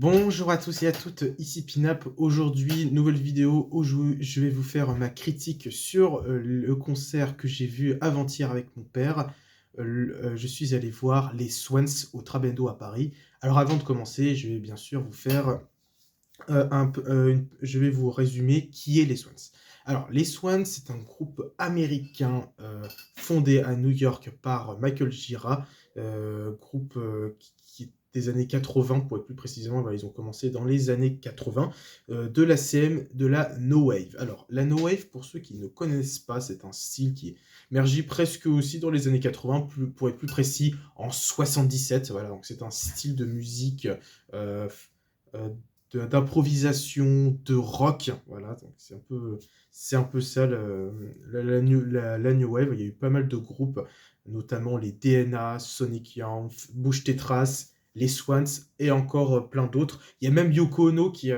Bonjour à tous et à toutes, ici Pinap. Aujourd'hui, nouvelle vidéo où je vais vous faire ma critique sur le concert que j'ai vu avant-hier avec mon père. Je suis allé voir les Swans au Trabendo à Paris. Alors avant de commencer, je vais bien sûr vous faire je vais vous résumer qui est les Swans. Alors, les Swans, c'est un groupe américain fondé à New York par Michael Gira, groupe qui est des années 80, pour être plus précisément, voilà, ils ont commencé dans les années 80, de la CM, de la No Wave. Alors, la No Wave, pour ceux qui ne connaissent pas, c'est un style qui émergit presque aussi dans les années 80, pour être plus précis, en 77. Voilà, donc c'est un style de musique euh, euh, d'improvisation, de rock, voilà, donc c'est un peu ça la New Wave. Il y a eu pas mal de groupes, notamment les DNA, Sonic Youth, Bush Tetras, les Swans et encore plein d'autres. Il y a même Yoko Ono qui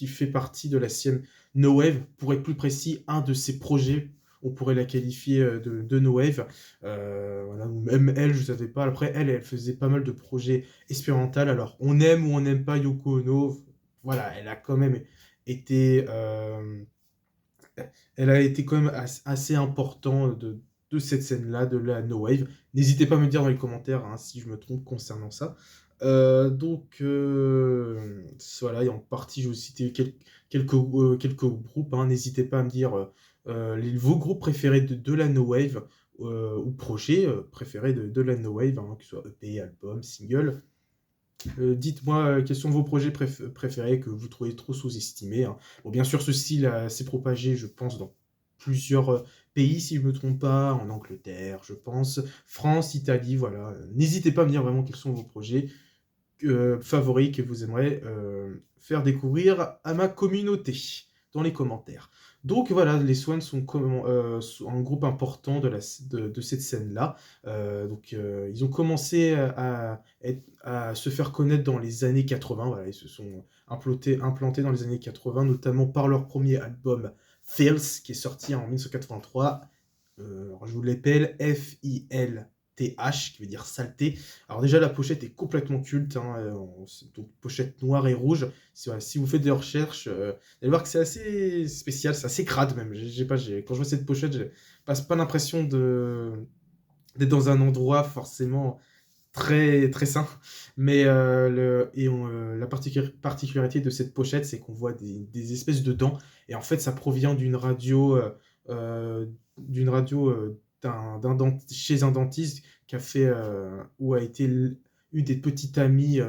fait partie de la scène No Wave. Pour être plus précis, un de ses projets, on pourrait la qualifier de No Wave. Voilà, même elle, je ne savais pas. Après, elle faisait pas mal de projets expérimental. Alors, on aime ou on n'aime pas Yoko Ono, voilà, été, euh, elle a été quand même assez important de cette scène-là, de la No Wave. N'hésitez pas à me dire dans les commentaires hein, si je me trompe concernant ça. Voilà, et en partie, je vais vous citer quelques groupes. Hein. N'hésitez pas à me dire vos groupes préférés de la No Wave ou projets préférés de la No Wave, hein, que ce soit EP, album, single. Dites-moi quels sont vos projets préférés que vous trouvez trop sous-estimés. Hein. Bon, bien sûr, ce style s'est propagé, je pense, dans plusieurs pays, si je ne me trompe pas, en Angleterre, je pense, France, Italie, voilà. N'hésitez pas à me dire vraiment quels sont vos projets favoris que vous aimeriez faire découvrir à ma communauté dans les commentaires. Donc voilà, les Swans sont un groupe important de cette scène-là. Ils ont commencé à se faire connaître dans les années 80. Voilà, ils se sont implantés dans les années 80, notamment par leur premier album Feels, qui est sorti en 1983. Alors je vous l'appelle F-I-L-T-H, qui veut dire saleté. Alors déjà, la pochette est complètement culte, hein, donc pochette noire et rouge. Si vous faites des recherches, vous allez voir que c'est assez spécial, c'est assez crade même. Quand je vois cette pochette, je passe pas l'impression d'être dans un endroit forcément très, très sain. Mais la particularité de cette pochette, c'est qu'on voit des espèces de dents. Et en fait, ça provient euh, d'une radio chez un dentiste qui a fait, ou a été une des petites amies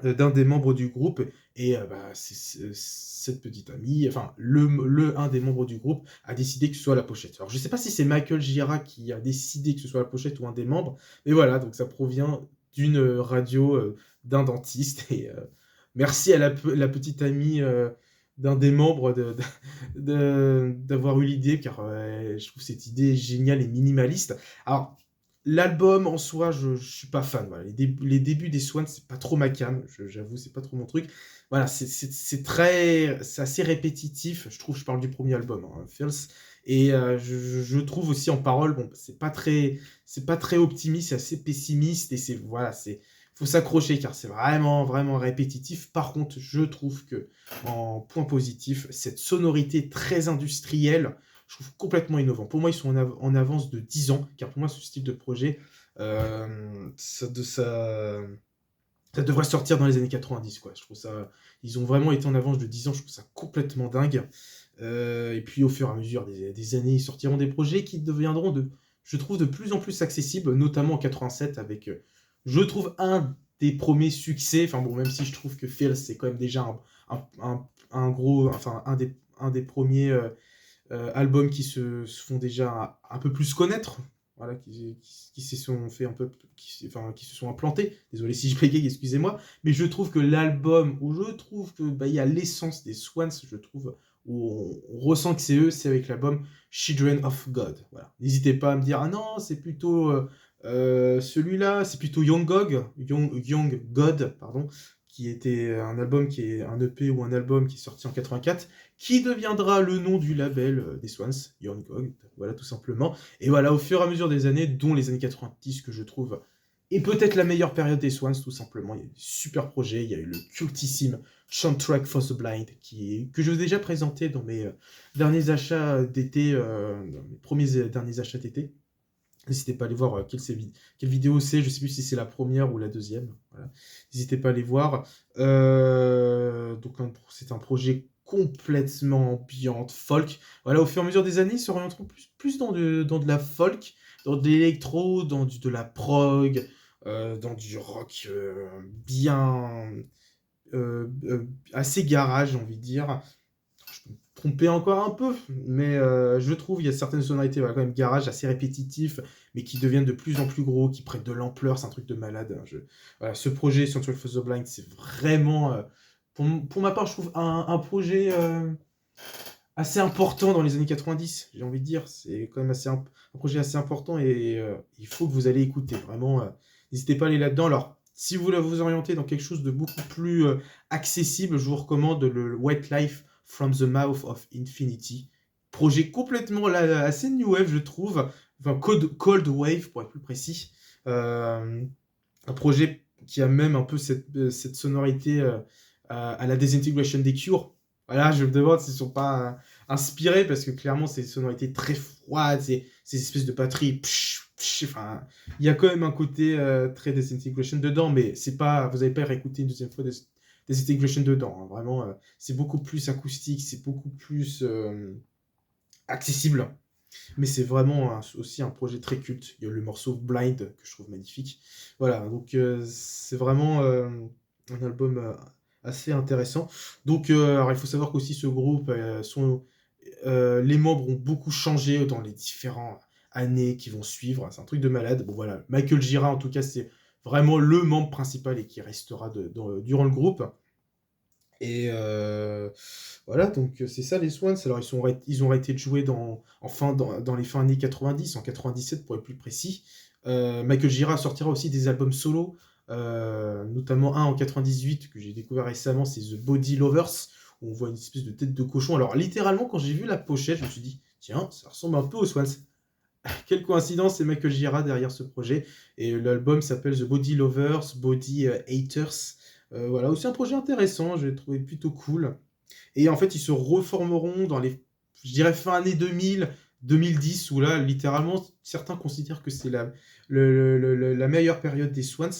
d'un des membres du groupe. Et cette petite amie, enfin, un des membres du groupe a décidé que ce soit la pochette. Alors, je sais pas si c'est Michael Gira qui a décidé que ce soit la pochette ou un des membres, mais voilà, donc ça provient d'une radio d'un dentiste. Et merci à la petite amie d'un des membres d'avoir eu l'idée, car je trouve cette idée géniale et minimaliste. Alors, l'album en soi, je suis pas fan. Voilà. Les débuts des Swans, c'est pas trop ma cam, j'avoue, c'est pas trop mon truc. Voilà, c'est assez répétitif. Je trouve, je parle du premier album, hein, Feels, et je trouve aussi en parole, bon, c'est pas très optimiste, c'est assez pessimiste, et faut s'accrocher car c'est vraiment, vraiment répétitif. Par contre, je trouve que en point positif, cette sonorité très industrielle, je trouve complètement innovant. Pour moi, ils sont en avance de 10 ans, car pour moi, ce style de projet, ça devrait sortir dans les années 90, quoi. Je trouve ça, ils ont vraiment été en avance de 10 ans, je trouve ça complètement dingue. Et puis, au fur et à mesure des années, ils sortiront des projets qui deviendront, je trouve, de plus en plus accessibles, notamment en 87, avec, je trouve, un des premiers succès. Enfin bon, même si je trouve que Phil, c'est quand même déjà un gros, enfin, un des premiers albums qui se font déjà un peu plus connaître, voilà, qui se sont fait un peu, qui se sont implantés. Désolé si je bégaye, excusez-moi, mais je trouve que l'album où je trouve que bah, il y a l'essence des Swans, je trouve, où on ressent que c'est eux, c'est avec l'album Children of God. Voilà. N'hésitez pas à me dire ah non, c'est plutôt celui-là, c'est plutôt Young God, pardon, qui était un album qui est un EP ou un album qui est sorti en 84 qui deviendra le nom du label des Swans, Young God, voilà tout simplement. Et voilà, au fur et à mesure des années, dont les années 90 que je trouve Et peut-être la meilleure période des Swans, tout simplement. Il y a eu des super projets. Il y a eu le cultissime Soundtrack for the Blind, que je vous ai déjà présenté dans mes derniers achats d'été, dans mes premiers derniers achats d'été. N'hésitez pas à aller voir quelle vidéo c'est. Je ne sais plus si c'est la première ou la deuxième. Voilà. N'hésitez pas à aller voir. Donc c'est un projet complètement ambiante, folk. Voilà, au fur et à mesure des années, ils s'orienteront plus dans de la folk, dans de l'électro, de la prog, dans du rock bien assez garage, j'ai envie de dire. Je peux me tromper encore un peu, mais je trouve il y a certaines sonorités voilà, quand même garage assez répétitifs, mais qui deviennent de plus en plus gros, qui prennent de l'ampleur, c'est un truc de malade. Voilà, ce projet Central for the Blind, c'est vraiment, pour ma part, je trouve un projet assez important dans les années 90, j'ai envie de dire. C'est quand même un projet assez important et il faut que vous allez écouter. Vraiment, n'hésitez pas à aller là-dedans. Alors, si vous voulez vous orienter dans quelque chose de beaucoup plus accessible, je vous recommande le White Life from the Mouth of Infinity. Projet complètement là, assez new wave, je trouve. Enfin, cold wave, pour être plus précis. Un projet qui a même un peu cette sonorité à la Disintegration des Cure. Voilà, je me demande s'ils ne sont pas inspirés parce que clairement, c'est des sonorités très froides, c'est ces espèces de batteries. Enfin, il y a quand même un côté très Disintegration dedans, mais c'est pas, vous n'allez pas réécouter une deuxième fois Disintegration dedans. Hein. Vraiment, c'est beaucoup plus acoustique, c'est beaucoup plus accessible. Mais c'est vraiment aussi un projet très culte. Il y a le morceau Blind que je trouve magnifique. Voilà, donc c'est vraiment un album assez intéressant. Donc, alors il faut savoir qu'aussi ce groupe, les membres ont beaucoup changé dans les différentes années qui vont suivre. C'est un truc de malade. Bon voilà, Michael Gira en tout cas, c'est vraiment le membre principal et qui restera durant le groupe. Et voilà, donc c'est ça les Swans. Alors ils ont arrêté de jouer dans les fins années 90, en 97 pour être plus précis. Michael Gira sortira aussi des albums solo, notamment un en 98 que j'ai découvert récemment, c'est The Body Lovers, où on voit une espèce de tête de cochon. Alors littéralement, quand j'ai vu la pochette, je me suis dit, tiens, ça ressemble un peu aux Swans. Quelle coïncidence, c'est Michael Gira derrière ce projet. Et l'album s'appelle The Body Lovers, Body Haters. Voilà, aussi un projet intéressant, je l'ai trouvé plutôt cool. Et en fait, ils se reformeront dans je dirais, fin année 2000, 2010, où là, littéralement, certains considèrent que c'est la meilleure période des Swans.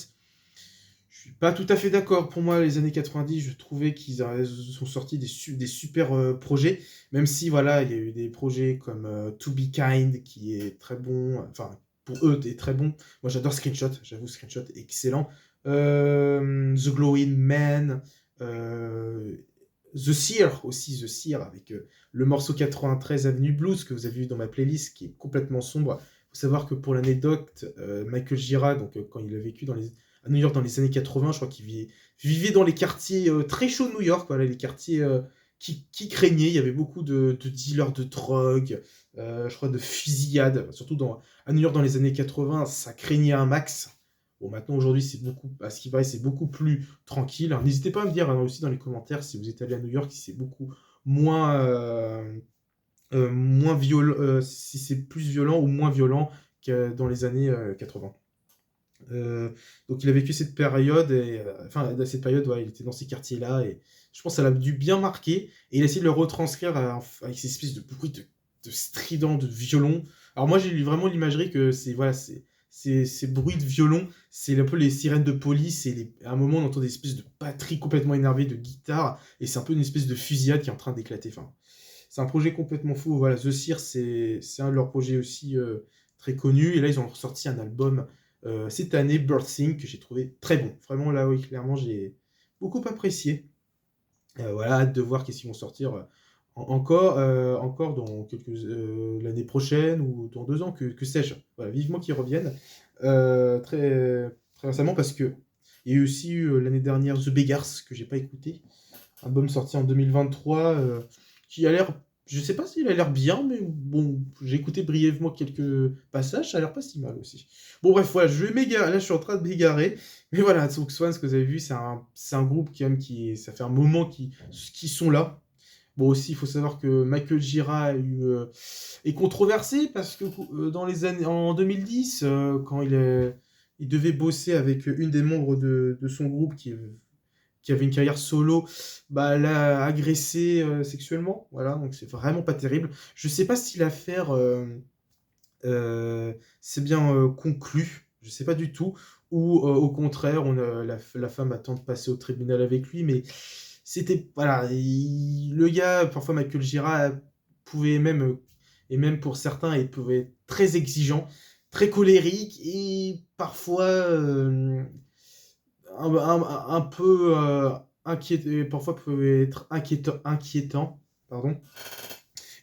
Je suis pas tout à fait d'accord. Pour moi, les années 90, je trouvais qu'ils sont sortis des super projets, même si, voilà, il y a eu des projets comme To Be Kind, qui est très bon, enfin, pour eux, est très bon. Moi, j'adore Screenshot, j'avoue, Screenshot est excellent. The Glowing Man, The Seer aussi, The Seer, avec le morceau 93 Avenue Blues que vous avez vu dans ma playlist, qui est complètement sombre. Il faut savoir que pour l'anecdote, Michael Gira, donc, quand il a vécu à New York dans les années 80, je crois qu'il vivait dans les quartiers très chauds de New York, voilà, les quartiers qui craignaient. Il y avait beaucoup de dealers de drogue, je crois de fusillades, surtout à New York dans les années 80, ça craignait un max. Bon, maintenant, aujourd'hui, à ce qui paraît, c'est beaucoup plus tranquille. Alors, n'hésitez pas à me dire aussi dans les commentaires si vous êtes allé à New York, si c'est beaucoup moins, moins violent, si c'est plus violent ou moins violent que dans les années 80. Donc, il a vécu cette période, enfin, cette période, ouais, il était dans ces quartiers-là, et je pense que ça l'a dû bien marquer, et il a essayé de le retranscrire avec ces espèces de bruits de strident, de violon. Alors, moi, j'ai vraiment l'imagerie que ces bruits de violon, c'est un peu les sirènes de police, et à un moment, on entend des espèces de batteries complètement énervées de guitare, et c'est un peu une espèce de fusillade qui est en train d'éclater. Enfin, c'est un projet complètement fou. Voilà, The Seer, c'est un de leurs projets aussi très connus, et là, ils ont ressorti un album cette année, Birthing, que j'ai trouvé très bon. Vraiment, là, oui, clairement, j'ai beaucoup apprécié. Voilà, hâte de voir qu'est-ce qu'ils vont sortir encore dans l'année prochaine ou dans 2 ans, que sais-je. Voilà, vivement qu'ils reviennent très, très récemment parce que il y a eu aussi l'année dernière The Beggars que j'ai pas écouté, album sorti en 2023 qui a l'air, je sais pas s'il a l'air bien, mais bon, j'ai écouté brièvement quelques passages, ça a l'air pas si mal aussi. Bon bref, voilà, je vais m'égarer, là je suis en train de m'égarer, mais voilà, donc Swans, ce que vous avez vu, c'est un groupe ça fait un moment qui sont là. Bon aussi, il faut savoir que Michael Gira est controversé parce que dans les années en 2010, quand il devait bosser avec une des membres de son groupe qui avait une carrière solo, bah, l'a agressé, sexuellement. Voilà, donc c'est vraiment pas terrible. Je sais pas si l'affaire, s'est bien, conclue, je sais pas du tout ou, au contraire, on a la femme attend de passer au tribunal avec lui, mais c'était voilà, le gars, parfois Michael Gira pouvait même, et même pour certains, il pouvait être très exigeant, très colérique et parfois, un peu, parfois pouvait être inquiétant, pardon,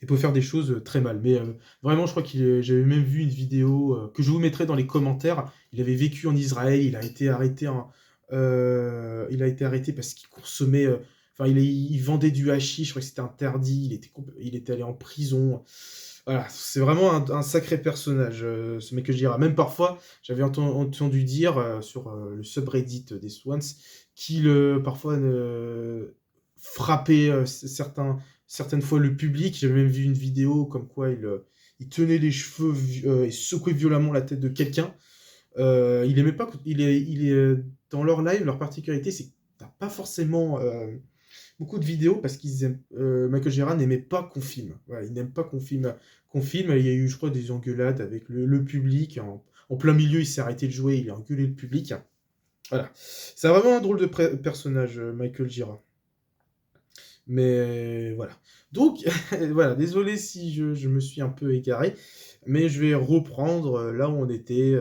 et peut faire des choses, très mal. Mais, vraiment, je crois j'avais même vu une vidéo, que je vous mettrai dans les commentaires. Il avait vécu en Israël, il a été arrêté parce qu'il consommait, enfin il vendait du hashish, je crois que c'était interdit, il était allé en prison. Voilà, c'est vraiment un sacré personnage, ce mec que je dirais. Même parfois, j'avais entendu dire, sur, le subreddit des Swans qu'il, parfois, frappait, certaines fois le public. J'avais même vu une vidéo comme quoi il tenait les cheveux et secouait violemment la tête de quelqu'un. Il aimait pas dans leur live, leur particularité, c'est que tu pas forcément, beaucoup de vidéos parce qu'ils aiment Michael Gérard n'aimait pas qu'on filme. Voilà, il n'aime pas qu'on filme. Il y a eu, je crois, des engueulades avec le public. En plein milieu, il s'est arrêté de jouer, il a engueulé le public. Voilà. C'est vraiment un drôle de personnage, Michael Gira. Mais voilà. Donc, voilà, désolé si je me suis un peu égaré, mais je vais reprendre là où on était.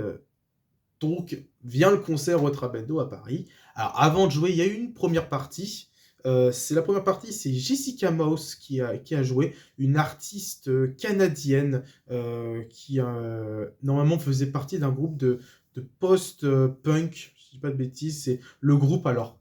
Donc, vient le concert au Trabendo à Paris. Alors, avant de jouer, il y a eu une première partie. C'est la première partie, c'est Jessica Mouse qui a joué, une artiste canadienne qui normalement faisait partie d'un groupe de post-punk, si je dis pas de bêtises. C'est le groupe, alors,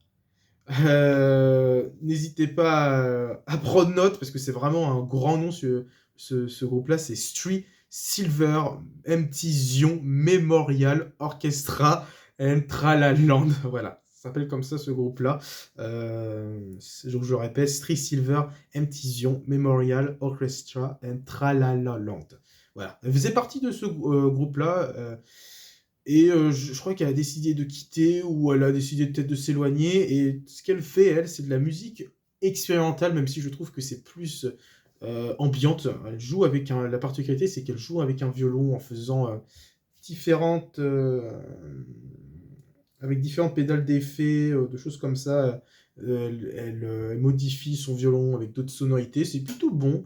n'hésitez pas à prendre note parce que c'est vraiment un grand nom, ce groupe-là, c'est Street Silver Empty Zion Memorial Orchestra and Tralaland. Voilà, ça s'appelle comme ça ce groupe-là. Donc je répète, Street Silver Empty Zion Memorial Orchestra and Tralaland. Voilà, elle faisait partie de ce groupe-là. Et je crois qu'elle a décidé de quitter ou elle a décidé peut-être de s'éloigner. Et ce qu'elle fait, elle, c'est de la musique expérimentale, même si je trouve que c'est plus ambiante. Elle joue la particularité, c'est qu'elle joue avec un violon en faisant différentes, avec différentes pédales d'effet, de choses comme ça. Elle modifie son violon avec d'autres sonorités. C'est plutôt bon.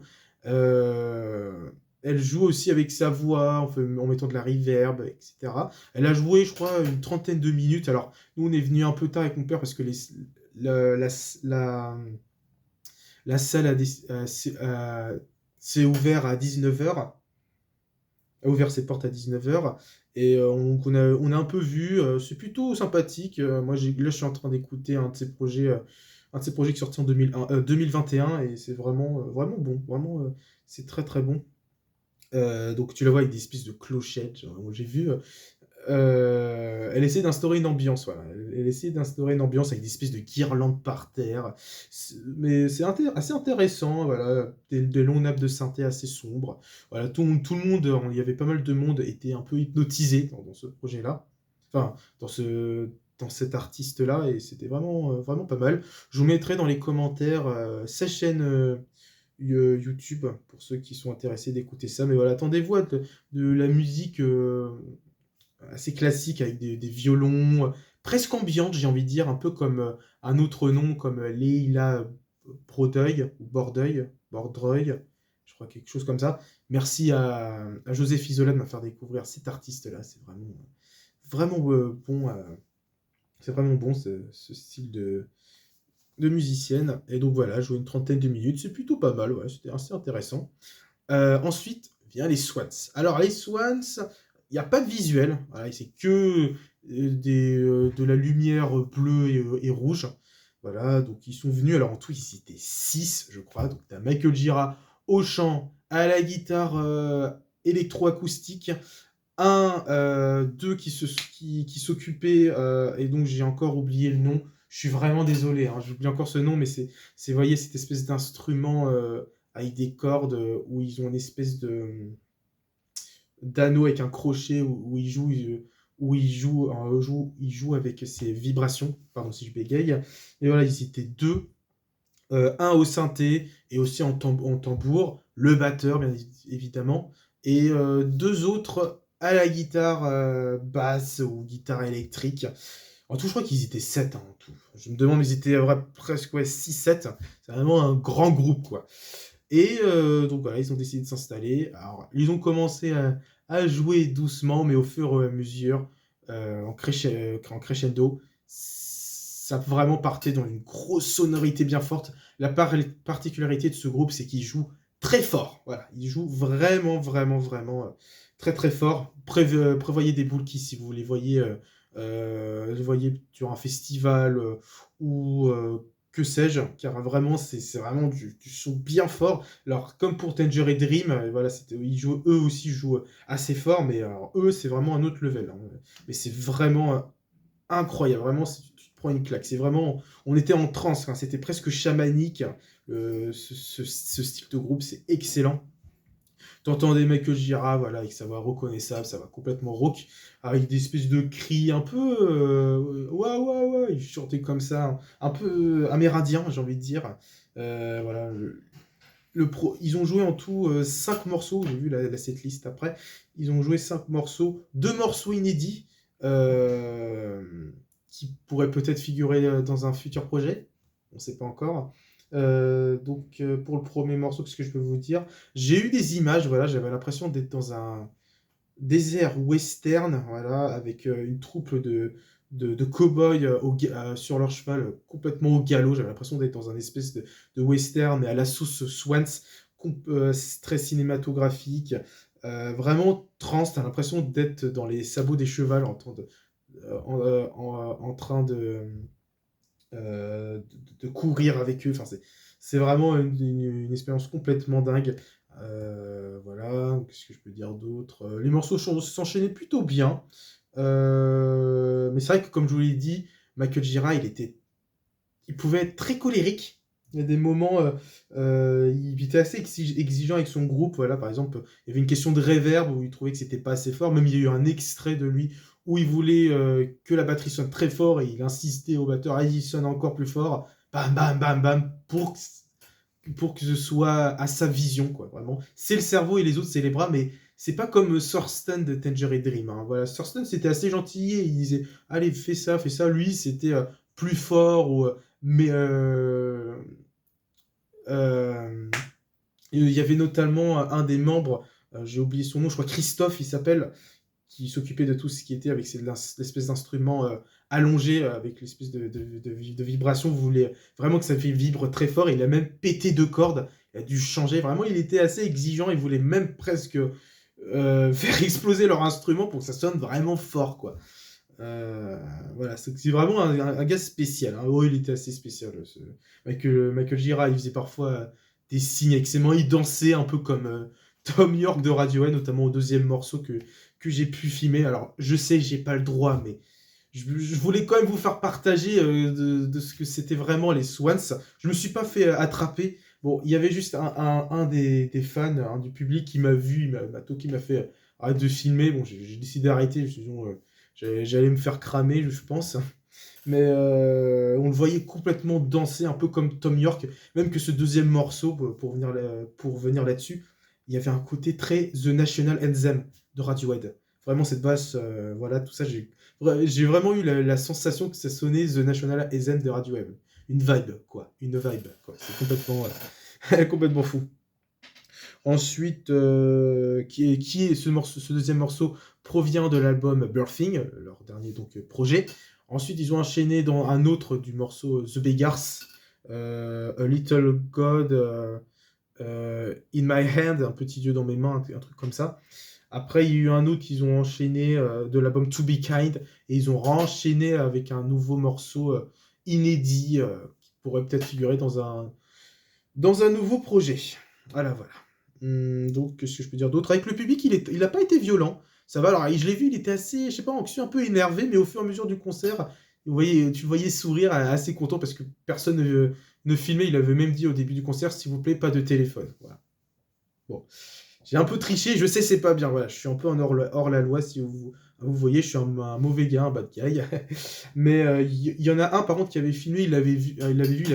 Elle joue aussi avec sa voix, en mettant de la reverb, etc. Elle a joué, je crois, une trentaine de minutes. Alors, nous, on est venu un peu tard avec mon père parce que la, la, la, la salle s'est ouverte à 19h. A ouvert ses portes à 19h. Et donc, on a un peu vu. C'est plutôt sympathique. Moi, là, je suis en train d'écouter un de ses projets qui est sorti en 2021. Et c'est vraiment, vraiment bon. Vraiment, c'est très, très bon. Donc tu la vois avec des espèces de clochettes, genre, j'ai vu, elle essaie d'instaurer une ambiance, voilà. Elle essaie d'instaurer une ambiance avec des espèces de guirlandes par terre. Mais c'est assez intéressant, voilà, des longs nappes de synthé assez sombres. Voilà, tout le monde, il y avait pas mal de monde, était un peu hypnotisé dans ce projet-là. Enfin, dans cet artiste-là, et c'était vraiment, vraiment pas mal. Je vous mettrai dans les commentaires sa chaîne YouTube pour ceux qui sont intéressés d'écouter ça. Mais voilà, attendez-vous à de la musique assez classique avec des violons, presque ambiante, j'ai envie de dire, un peu comme un autre nom comme Leila Brodeuil ou Bordreuil, je crois quelque chose comme ça. Merci à Joseph Isola de m'a faire découvrir cet artiste-là. C'est vraiment, vraiment bon. C'est vraiment bon ce style de musicienne. Et donc voilà, jouer une trentaine de minutes, c'est plutôt pas mal, ouais, c'était assez intéressant. Ensuite, vient les Swans. Alors les Swans, il n'y a pas de visuel, voilà, c'est que de la lumière bleue et rouge. Voilà, donc ils sont venus, alors en tout ils étaient 6, je crois. Donc tu as Michael Gira au chant, à la guitare électroacoustique, deux qui s'occupaient, et donc j'ai encore oublié le nom. Je suis vraiment désolé, hein, j'oublie encore ce nom, mais vous voyez, cette espèce d'instrument avec des cordes où ils ont une espèce d'anneau avec un crochet où ils jouent, où il joue avec ses vibrations, pardon si je bégaye. Et voilà, ils étaient 2, un au synthé et aussi en tambour, le batteur bien évidemment, et 2 autres à la guitare, basse ou guitare électrique. En tout, je crois qu'ils étaient 7 hein, en tout. Je me demande, mais ils étaient presque ouais, 6-7. C'est vraiment un grand groupe, quoi. Et donc voilà, ils ont décidé de s'installer. Alors, ils ont commencé à jouer doucement, mais au fur et à mesure, en crescendo, ça vraiment partait dans une grosse sonorité bien forte. Particularité de ce groupe, c'est qu'ils jouent très fort. Voilà, ils jouent vraiment, vraiment, vraiment très, très fort. Prévoyez des boules qui, si vous les voyez sur un festival ou que sais-je, car vraiment, c'est vraiment du son bien fort. Alors, comme pour Tangerine Dream, voilà, eux aussi jouent assez fort, mais alors, eux, c'est vraiment un autre level, hein. Mais c'est vraiment incroyable, vraiment, tu te prends une claque. C'est vraiment, on était en transe, hein, c'était presque chamanique. Ce style de groupe, c'est excellent. T'entends des Michael Gira, voilà, avec sa voix reconnaissable, ça va complètement rock, avec des espèces de cris un peu, ouais, ouais, ouais, ils chantaient comme ça, un peu amérindien, j'ai envie de dire. Voilà, ils ont joué en tout 5 morceaux, j'ai vu la setlist après. Ils ont joué 5 morceaux, 2 morceaux inédits, euh, qui pourraient peut-être figurer dans un futur projet. On ne sait pas encore. Donc, pour le premier morceau, qu'est-ce que je peux vous dire? J'ai eu des images, voilà, j'avais l'impression d'être dans un désert western, voilà, avec une troupe de cow-boys sur leur cheval, complètement au galop. J'avais l'impression d'être dans un espèce de western mais à la sauce Swans, très cinématographique. Vraiment trans, t'as l'impression d'être dans les sabots des chevals en train de courir avec eux. Enfin, c'est vraiment une expérience complètement dingue. Voilà, qu'est-ce que je peux dire d'autre? Les morceaux s'enchaînaient plutôt bien. Mais c'est vrai que, comme je vous l'ai dit, Michael Gira, il pouvait être très colérique. Il y a des moments, il était assez exigeant avec son groupe. Voilà, par exemple, il y avait une question de reverb où il trouvait que c'était pas assez fort. Même il y a eu un extrait de lui où il voulait que la batterie sonne très fort et il insistait au batteur, ah, il sonne encore plus fort, bam, bam, bam, bam, pour que ce soit à sa vision, quoi, vraiment. C'est le cerveau et les autres, c'est les bras, mais c'est pas comme Thorsten de Tangerine Dream, hein. Voilà, Thorsten, c'était assez gentil, et il disait, allez, fais ça, fais ça. Lui, c'était plus fort, mais euh, il y avait notamment un des membres, j'ai oublié son nom, je crois Christophe, il s'appelle, qui s'occupait de tout ce qui était avec l'espèce d'instrument allongé avec l'espèce de vibration. Vous voulez vraiment que ça fait vibre très fort. Il a même pété 2 cordes. Il a dû changer. Vraiment, il était assez exigeant. Il voulait même presque faire exploser leur instrument pour que ça sonne vraiment fort, quoi. Voilà, c'est vraiment un gars spécial, hein. Oh, il était assez spécial. Michael Gira, il faisait parfois des signes avec ses mains. Il dansait un peu comme Tom York de Radiohead, notamment au deuxième morceau que j'ai pu filmer. Alors, je sais, j'ai pas le droit, mais je voulais quand même vous faire partager de ce que c'était vraiment les Swans. Je me suis pas fait attraper. Bon, il y avait juste un des fans, un du public qui m'a vu, qui m'a fait arrête de filmer. Bon, j'ai décidé d'arrêter. Je me suis dit, bon, j'allais me faire cramer, je pense. Mais on le voyait complètement danser, un peu comme Tom York. Même que ce deuxième morceau, pour venir là-dessus, il y avait un côté très The National Anthem de Radiohead. Vraiment, cette basse, voilà, tout ça, j'ai vraiment eu la sensation que ça sonnait The National Anthem de Radiohead. Une vibe, quoi. Une vibe, quoi. C'est complètement, complètement fou. Ensuite, ce deuxième morceau provient de l'album Birthing, leur dernier donc projet. Ensuite, ils ont enchaîné dans un autre du morceau The Beggars, A Little God in My Hand, un petit dieu dans mes mains, un truc comme ça. Après, il y a eu un autre qu'ils ont enchaîné de l'album To Be Kind, et ils ont enchaîné avec un nouveau morceau inédit qui pourrait peut-être figurer dans un nouveau projet. Voilà, voilà. Donc, qu'est-ce que je peux dire d'autre? Avec le public, il a pas été violent. Ça va, alors, je l'ai vu, il était assez, je sais pas, anxieux, un peu énervé, mais au fur et à mesure du concert, tu le voyais sourire, assez content parce que personne ne filmait. Il avait même dit au début du concert, s'il vous plaît, pas de téléphone. Voilà. Bon. J'ai un peu triché, je sais, c'est pas bien. Voilà, je suis un peu hors la loi, si vous Vous voyez, je suis un mauvais gars, un bad guy. Mais il y en a un, par contre, qui avait filmé, il a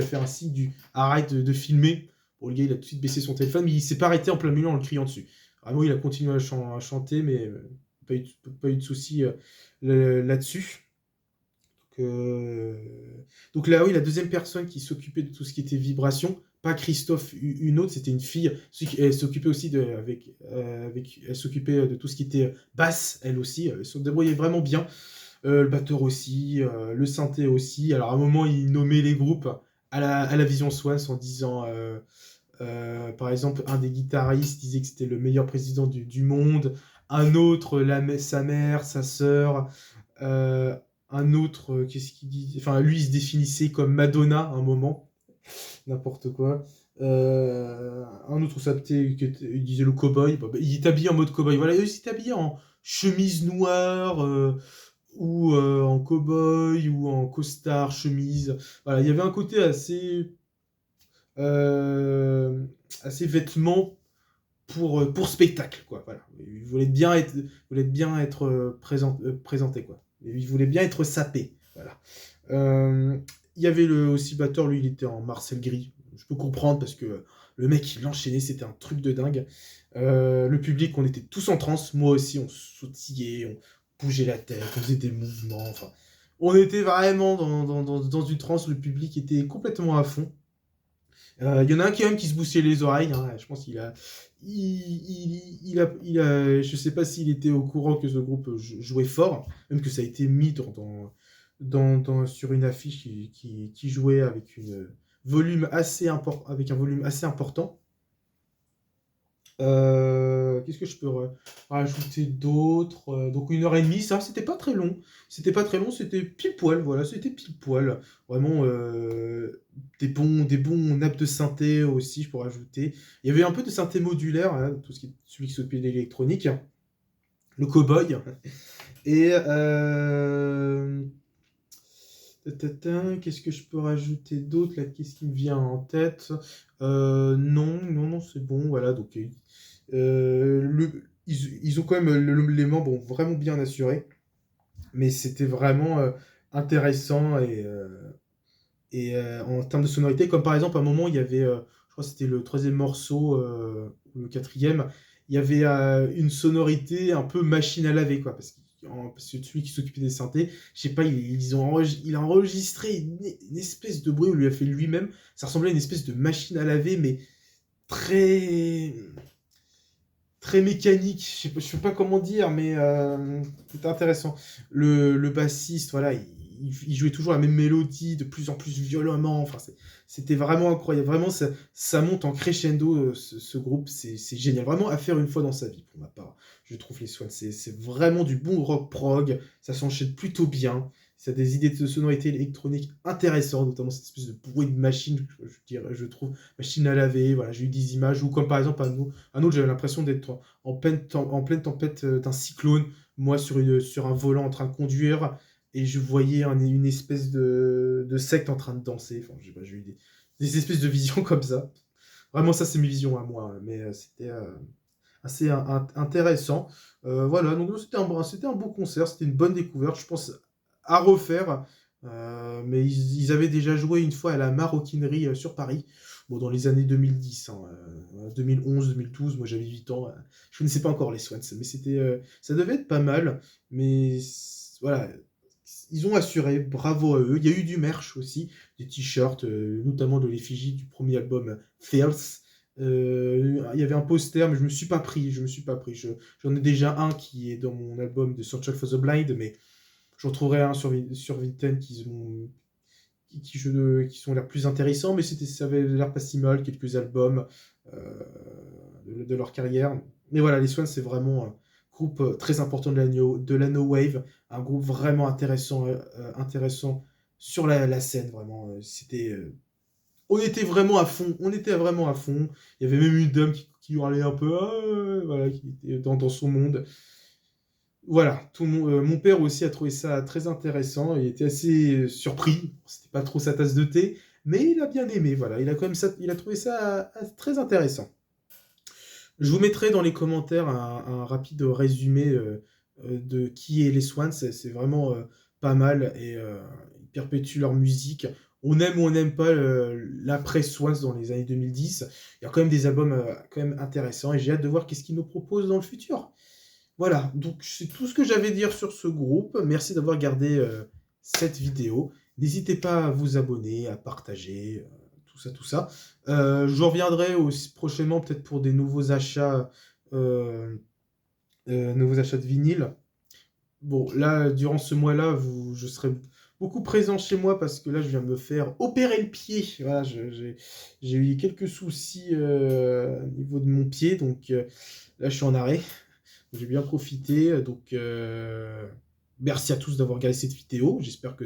fait un signe du arrête de filmer. Bon, le gars, il a tout de suite baissé son téléphone, mais il s'est pas arrêté en plein milieu en le criant dessus. Vraiment, il a continué à chanter, mais pas eu de soucis là-dessus. Donc, donc là, oui, la deuxième personne qui s'occupait de tout ce qui était vibration, pas Christophe, une autre, c'était une fille. Elle s'occupait aussi elle s'occupait de tout ce qui était basse, elle aussi. Elle se débrouillait vraiment bien. Le batteur aussi, le synthé aussi. Alors à un moment, il nommait les groupes à la Vision Swans en disant, par exemple, un des guitaristes disait que c'était le meilleur président du monde. Un autre, sa mère, sa sœur. Euh, un autre, qu'est-ce qu'il dit? Enfin, lui, il se définissait comme Madonna à un moment, n'importe quoi. Un autre s'appelait, il disait le cowboy. Bah, il est habillé en mode cowboy. Voilà, il est habillé en chemise noire ou en cowboy ou en costard, chemise. Voilà, il y avait un côté euh, assez vêtements pour spectacle, quoi. Voilà. Il voulait bien être présenté, quoi. Il voulait bien être sapé. Voilà. Euh, il y avait le aussi batteur, lui, il était en Marcel Gris. Je peux comprendre parce que le mec, il enchaînait, c'était un truc de dingue. Le public, on était tous en transe. Moi aussi, on sautillait, on bougeait la tête, on faisait des mouvements. Enfin, on était vraiment dans une transe. Le public était complètement à fond. Il y en a un qui, même, qui se bouchait les oreilles, hein. Je pense qu'il a. Je sais pas s'il était au courant que ce groupe jouait fort, même que ça a été mis sur une affiche qui jouait avec avec un volume assez important. Qu'est-ce que je peux rajouter d'autre? Donc 1 heure et demie, ça, c'était pas très long. C'était pas très long, c'était pile poil, voilà, c'était pile poil. Vraiment, des bons nappes de synthé aussi, je pourrais rajouter. Il y avait un peu de synthé modulaire, hein, tout ce qui est celui qui s'occupait de l'électronique, le cowboy. Et qu'est-ce que je peux rajouter d'autre là? Qu'est-ce qui me vient en tête? Non, non, non, c'est bon, voilà. Donc, ils ont quand même les membres ont vraiment bien assuré, mais c'était vraiment intéressant et en termes de sonorité, comme par exemple à un moment il y avait, je crois que c'était le troisième morceau ou le quatrième, il y avait une sonorité un peu machine à laver quoi, parce que celui qui s'occupait des synthés, je sais pas, il a enregistré une espèce de bruit où il a fait lui-même, ça ressemblait à une espèce de machine à laver, mais très très mécanique, je sais pas comment dire, mais c'était intéressant. Le bassiste, voilà, il jouait toujours la même mélodie, de plus en plus violemment, enfin, c'était vraiment incroyable. Vraiment, ça monte en crescendo, ce groupe, c'est génial. Vraiment à faire une fois dans sa vie, pour ma part. Je trouve les Swans, c'est vraiment du bon rock prog, ça s'enchaîne plutôt bien. Ça a des idées de sonorité électronique intéressantes, notamment cette espèce de bruit de machine, je trouve, machine à laver, voilà, j'ai eu des images, ou comme par exemple un autre, j'avais l'impression d'être en pleine tempête d'un cyclone, moi sur un volant en train de conduire, et je voyais une espèce de secte en train de danser. Enfin, je sais pas, j'ai eu des espèces de visions comme ça. Vraiment, ça, c'est mes visions à moi, hein, mais c'était assez intéressant. Voilà, donc c'était un beau concert, c'était une bonne découverte, je pense, à refaire. Mais ils avaient déjà joué une fois à la Maroquinerie sur Paris, bon, dans les années 2010, hein, 2011, 2012, moi j'avais 8 ans, je ne connaissais pas encore les Swans, mais ça devait être pas mal, mais voilà, ils ont assuré, bravo à eux. Il y a eu du merch aussi, des t-shirts, notamment de l'effigie du premier album Feels. Il y avait un poster, mais je me suis pas pris. Je me suis pas pris. J'en ai déjà un qui est dans mon album de Soundtrack for the Blind, mais j'en trouverai un sur Vinted qui sont l'air plus intéressants, mais ça avait l'air pas si mal, quelques albums euh, de leur carrière. Mais voilà, les Swans, c'est vraiment un groupe très important de la No Wave, un groupe vraiment intéressant sur la scène, vraiment. On était vraiment à fond, on était vraiment à fond. Il y avait même une dame qui hurlait un peu, ah, voilà, qui était dans son monde. Voilà, mon père aussi a trouvé ça très intéressant. Il était assez surpris. C'était pas trop sa tasse de thé, mais il a bien aimé. Voilà, il a trouvé ça très intéressant. Je vous mettrai dans les commentaires un rapide résumé de qui est les Swans, c'est vraiment, pas mal et ils perpétuent leur musique. On aime ou on n'aime pas, l'après Swans dans les années 2010. Il y a quand même des albums, quand même intéressants et j'ai hâte de voir qu'est-ce qu'ils nous proposent dans le futur. Voilà, donc c'est tout ce que j'avais à dire sur ce groupe. Merci d'avoir regardé, cette vidéo. N'hésitez pas à vous abonner, à partager, tout ça, tout ça. Je reviendrai aussi prochainement peut-être pour des heu nouveaux achats de vinyle. Bon, là, durant ce mois-là, je serai beaucoup présent chez moi parce que là, je viens de me faire opérer le pied. Voilà, j'ai eu quelques soucis, au niveau de mon pied, donc là, je suis en arrêt. J'ai bien profité, donc merci à tous d'avoir regardé cette vidéo. J'espère que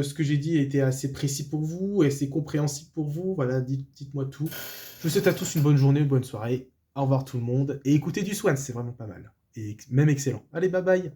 ce que j'ai dit était assez précis pour vous et assez compréhensible pour vous. Voilà, dites-moi tout. Je vous souhaite à tous une bonne journée, une bonne soirée. Au revoir tout le monde et écoutez du Swan, c'est vraiment pas mal et même excellent. Allez, bye bye.